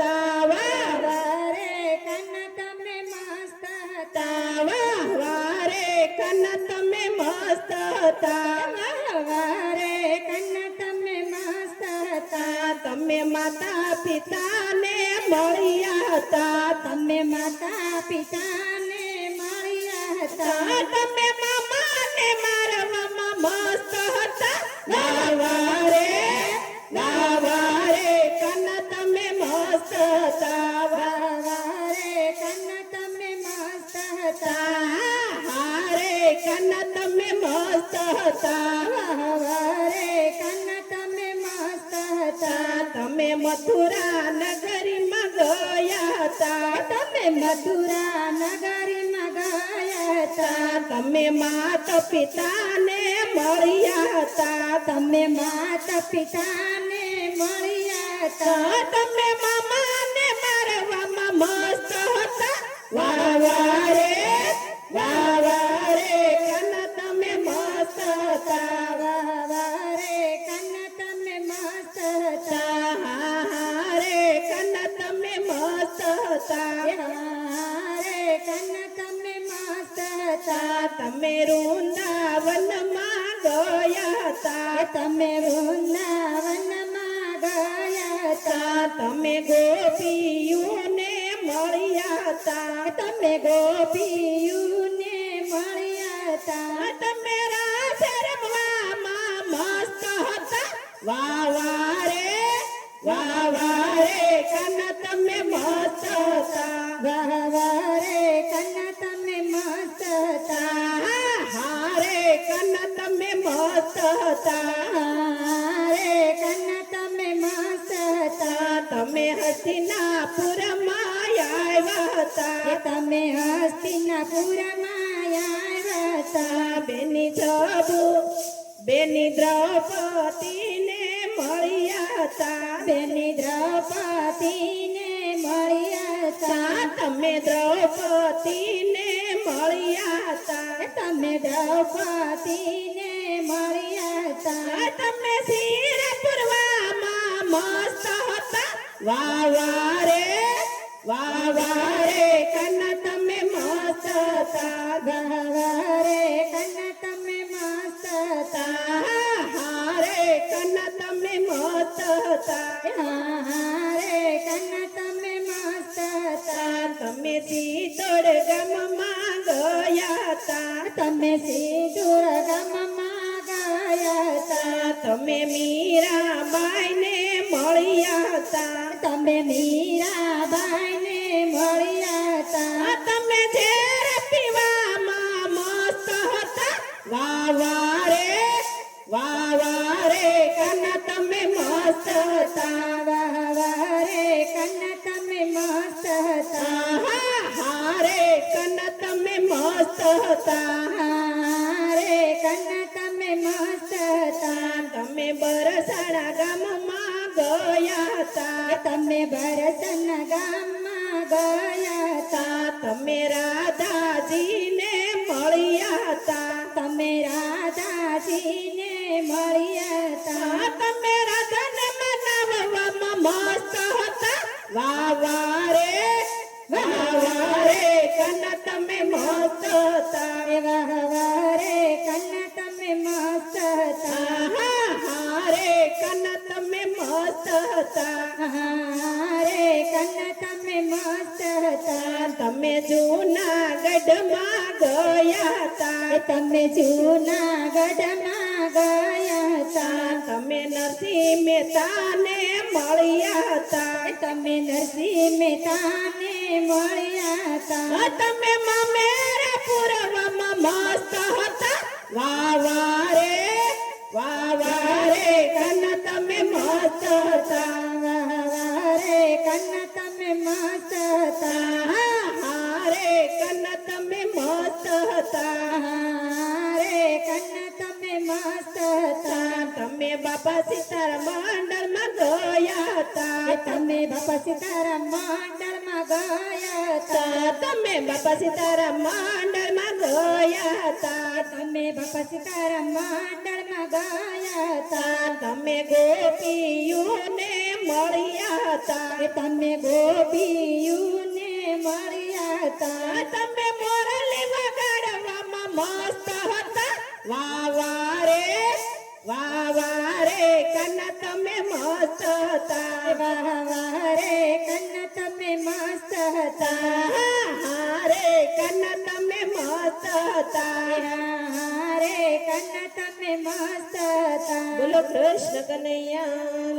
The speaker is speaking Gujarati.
હતા વાહ વારે કન તમે મસ્ત હતા વાહ વારે કન તમે મસ્ત હતા વારે કન તમે મસ્ત હતા તમે માતા પિતાને મળ્યા હતા તમે માતા પિતાને મળ્યા હતા તમે મામાને મારવામાં મસ્ત હતા વાહ વારે કન તમે મસ્ત હતા વારે કન તમે મસ્ત હતા હારે કન તમે મસ્ત હતા વારે કન તમે મસ્ત હતા તમે મથુરા નગરીમાં ગયા હતા તમે મથુરા નગરીમાં ગયા હતા તમે માતા પિતાને મળ્યા હતા તમે માતા પિતાને મળ્યા હતા તમે મામાને મારવામાં મસ્ત હતા વાહ વારે કન તમે મસ્ત હતા વારે કન તમે મસ્ત હતા હારે કન તમે મસ્ત હતા હારે કન તમે મસ્ત હતા તમે વૃંદાવનમાં ગયા હતા તમે વૃંદાવનમાં ગયા હતા તમે ગોપીઓને મળ્યા હતા તમે ગોપીઓને મળ્યા હતા તમે રાસ રમવામાં મસ્ત હતા વાહ વારે કન તમે મસ્ત હતા વારે કન તમે મસ્ત હતા હારે કન તમે મસ્ત હતા હારે કન તમે મસ્ત હતા તમે હસ્તિનાપુરમાં આવ્યા હતા તમે હસ્તિનાપુરમાં આવ્યા હતા બેની દ્રૌપદીને મળ્યા હતા બેની દ્રૌપદીને મળ્યા હતા તમે દ્રૌપદીને મળ્યા હતા તમે દ્રૌપદીને મળ્યા હતા તમે શિર પૂરવામાં મસ્ત હતા વાહ વારે કન તમે મસ્ત હતા વારે કન તમે મસ્ત હતા હારે કન તમે મસ્ત હતા હારે કન તમે મસ્ત હતા તમે સીતોડ ગામમાં ગયા હતા તમે સિંદૂર ગામમાં ગયા હતા તમે મીરાબાઈને મળ્યા હતા તમે મીરાબાઈને મળ્યા હતા તમે ઝેર પીવામાં મસ્ત હતા વાહ વારે કન તમે મસ્ત હતા વારે કન તમે મસ્ત હતા હારે કન તમે મસ્ત હતા હારે કન તમે મસ્ત હતા તમે બરસાણા ગામમાં ગયા હતા તમે ભરતન ગામમાં ગયા હતા તમે રાધાજીને મળ્યા હતા તમે રાધાજીને મળ્યા હતા તમે રાધાને મનાવવામાં મસ્ત હતા વાહ વારે કન તમે મસ્ત હતા વારે કન તમે મસ્ત હતા હારે કન તમે મસ્ત હતા હારે કન તમે મસ્ત હતા તમે જૂનાગઢમાં ગયા હતા તમે જૂનાગઢમાં ગયા હતા તમે નરસિંહ મહેતાને મળ્યા હતા તમે નરસિંહ મહેતાને મળ્યા હતા તમે મામેરા પૂરવામાં મસ્ત હતા વાહ વારે કન તમે મસ્ત હતા વારે કન તમે મસ્ત હતા હારે કન તમે મસ્ત હતા હારે કન તમે મસ્ત હતા તમે બાપા સીતારામ મંડળમાં ગયા હતા તમે બાપા સીતારામ મંડળમાં ગયા હતા તમે બાપા સીતારામ મંડળમાં ગયા હતા તમે બાપા સીતારામ મંડળમાં ગયા હતા તમે ગોપીઓને મળ્યા હતા. એ તમે ગોપીઓને મળ્યા હતા. તમે મોરલી વગાડવામાં મસ્ત હતા. વાહ વાહ રે કન્ના તમે મસ્ત હતા. વાહ વાહ રે કન્ના તમે મસ્ત હતા. હા રે કન્ના તમે મસ્ત હતા. હા રે કન્ના તમે મસ્ત હતા. બોલો કૃષ્ણ કનૈયા